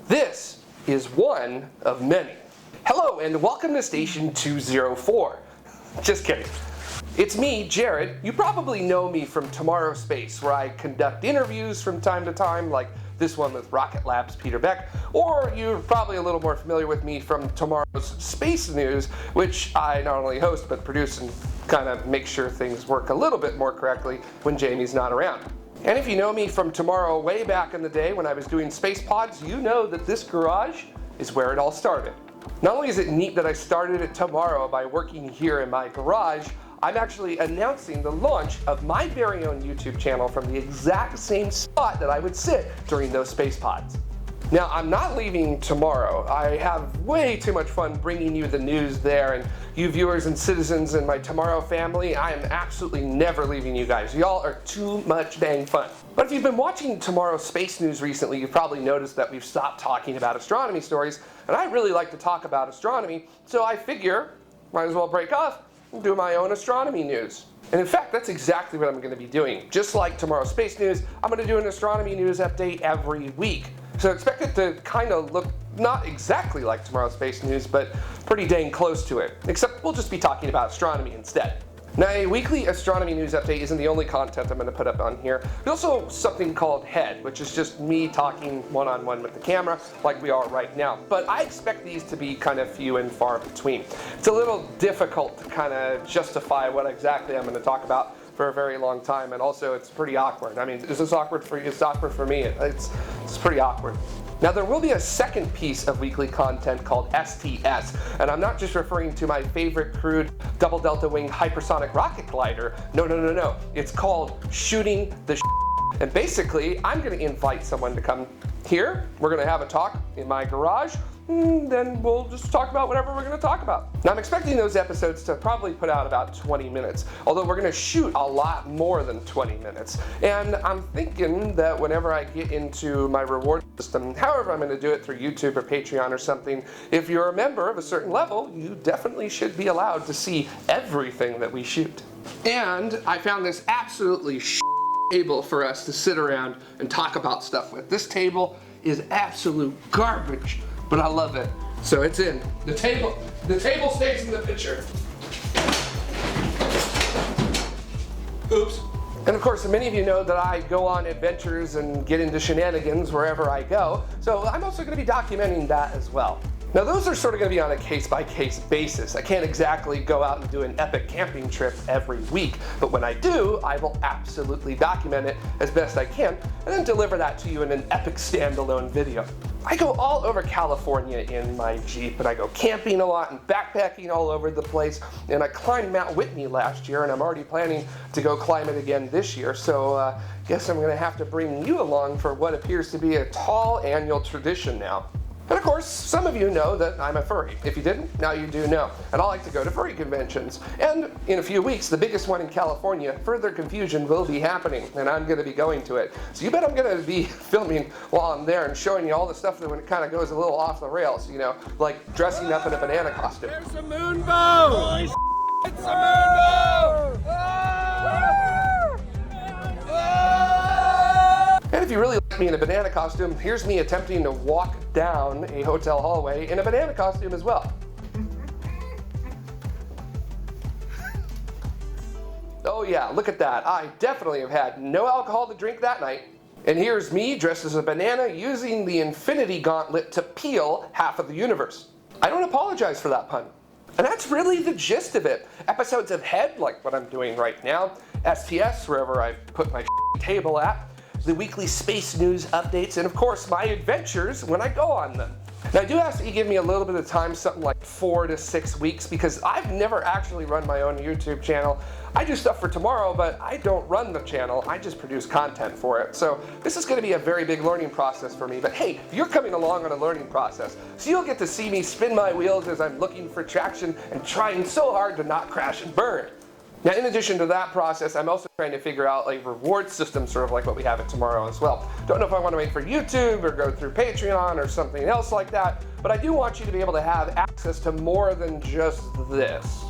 This is one of many. Hello and welcome to Station 204. Just kidding. It's me, Jared. You probably know me from Tomorrow Space, where I conduct interviews from time to time, like this one with Rocket Lab's Peter Beck, or you're probably a little more familiar with me from Tomorrow's Space News, which I not only host but produce and kind of make sure things work a little bit more correctly when Jamie's not around. And if you know me from Tomorrow way back in the day when I was doing space pods, you know that this garage is where it all started. Not only is it neat that I started at Tomorrow by working here in my garage, I'm actually announcing the launch of my very own YouTube channel from the exact same spot that I would sit during those space pods. Now, I'm not leaving Tomorrow. I have way too much fun bringing you the news there, and you viewers and citizens in my Tomorrow family, I am absolutely never leaving you guys. Y'all are too much dang fun. But if you've been watching Tomorrow Space News recently, you've probably noticed that we've stopped talking about astronomy stories, and I really like to talk about astronomy, so I figure, might as well break off and do my own astronomy news. And in fact, that's exactly what I'm going to be doing. Just like Tomorrow Space News, I'm going to do an astronomy news update every week. So expect it to kind of look not exactly like Tomorrow Space News, but pretty dang close to it. Except we'll just be talking about astronomy instead. Now, a weekly astronomy news update isn't the only content I'm going to put up on here. There's also something called Head, which is just me talking one-on-one with the camera, like we are right now. But I expect these to be kind of few and far between. It's a little difficult to kind of justify what exactly I'm going to talk about for a very long time, and also it's pretty awkward. I mean, is this awkward for you? It's awkward for me. It's pretty awkward. Now, there will be a second piece of weekly content called STS, and I'm not just referring to my favorite crewed double delta wing hypersonic rocket glider. No. It's called Shooting the And basically, I'm going to invite someone to come here. We're going to have a talk in my garage. Then we'll just talk about whatever we're going to talk about. Now, I'm expecting those episodes to probably put out about 20 minutes, although we're going to shoot a lot more than 20 minutes. And I'm thinking that whenever I get into my reward system, however I'm going to do it through YouTube or Patreon or something, if you're a member of a certain level, you definitely should be allowed to see everything that we shoot. And I found this absolutely table for us to sit around and talk about stuff with. This table is absolute garbage, but I love it. So it's in. The table stays in the picture. Oops. And of course, many of you know that I go on adventures and get into shenanigans wherever I go, so I'm also going to be documenting that as well. Now, those are sort of going to be on a case-by-case basis. I can't exactly go out and do an epic camping trip every week, but when I do, I will absolutely document it as best I can, and then deliver that to you in an epic standalone video. I go all over California in my Jeep, and I go camping a lot and backpacking all over the place, and I climbed Mount Whitney last year, and I'm already planning to go climb it again this year, so guess I'm going to have to bring you along for what appears to be a tall annual tradition now. And of course, some of you know that I'm a furry. If you didn't, now you do know. And I like to go to furry conventions. And in a few weeks, the biggest one in California, Further Confusion, will be happening, and I'm going to be going to it. So you bet I'm going to be filming while I'm there and showing you all the stuff that when it kind of goes a little off the rails, you know, like dressing up in a banana costume. There's a moon bow! Holy it's a moon bow! And if you really like me in a banana costume, here's me attempting to walk down a hotel hallway in a banana costume as well. Oh yeah, look at that. I definitely have had no alcohol to drink that night. And here's me dressed as a banana using the infinity gauntlet to peel half of the universe. I don't apologize for that pun. And that's really the gist of it. Episodes of Head, like what I'm doing right now, STS, wherever I've put my table at, the weekly space news updates, and of course my adventures when I go on them. Now, I do ask that you give me a little bit of time, something like 4 to 6 weeks, because I've never actually run my own YouTube channel. I do stuff for Tomorrow, but I don't run the channel, I just produce content for it. So this is going to be a very big learning process for me, but hey, you're coming along on a learning process, so you'll get to see me spin my wheels as I'm looking for traction and trying so hard to not crash and burn. Now, in addition to that process, I'm also trying to figure out a reward system, sort of like what we have at Tomorrow as well. Don't know if I want to wait for YouTube or go through Patreon or something else like that, but I do want you to be able to have access to more than just this.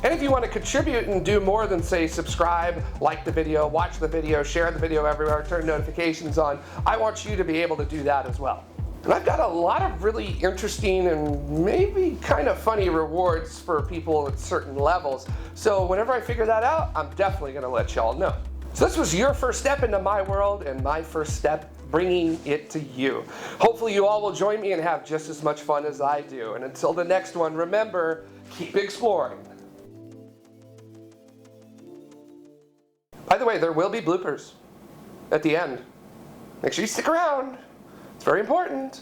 And if you want to contribute and do more than, say, subscribe, like the video, watch the video, share the video everywhere, turn notifications on, I want you to be able to do that as well. And I've got a lot of really interesting and maybe kind of funny rewards for people at certain levels. So whenever I figure that out, I'm definitely going to let y'all know. So this was your first step into my world and my first step bringing it to you. Hopefully you all will join me and have just as much fun as I do. And until the next one, remember, keep exploring. By the way, there will be bloopers at the end. Make sure you stick around. It's very important.